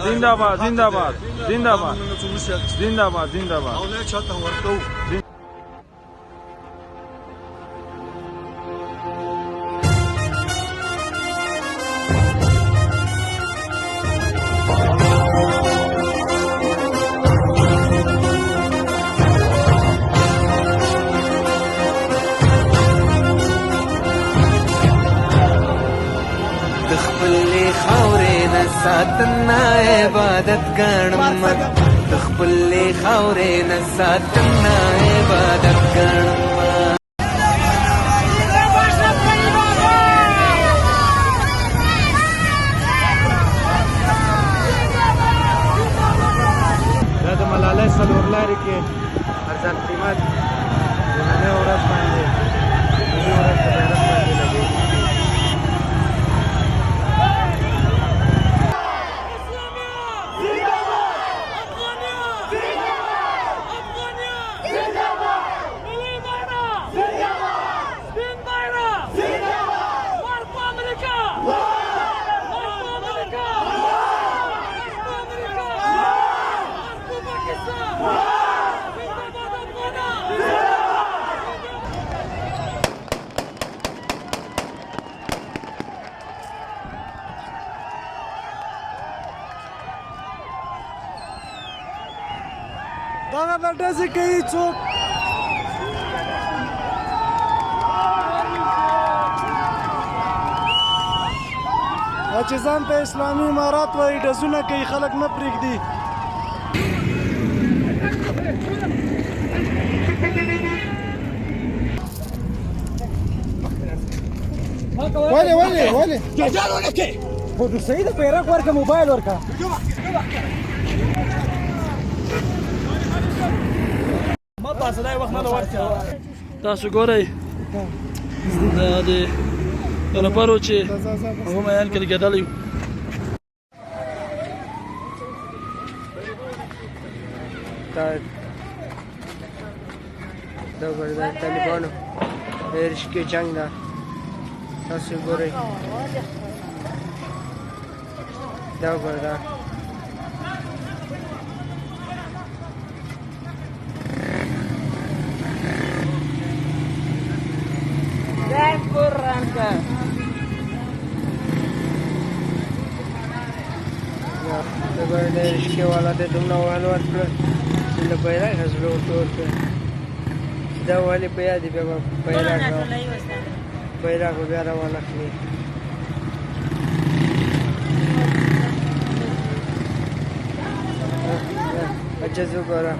زنده‌باد زنده‌باد زنده‌باد زنده‌باد زنده‌باد ساتنا عبادت ګڼم د خپلې خاورې نه ساتنا عبادت ګڼم دا د ملالۍ څلور لارې کې ارزان قیمت نننۍ ورځ باندې نننۍ ورځ په بیرغ باندې لګوي دغه به ډزې کوي څوک چې ځان ته اسلامي امارات وایي ډزونه کوي خلک نه پرېږدي ولې خو د صحیح د بیرغ ورکړه موبایل ورکړه تاسو ګورئ دا د نفرو چې هغه میان کې لګېدلی وو دا ګورئ د طالبانو د رشکې جنګ ده تاسو ګورئ دا ګورئ دا د رشکې والا د دومره وهل ورکړل چې له بیرغ زړه ورته ورکړ دا ولې په یاد بیا به بیرغ به بیا روان اخلي عجز وګوره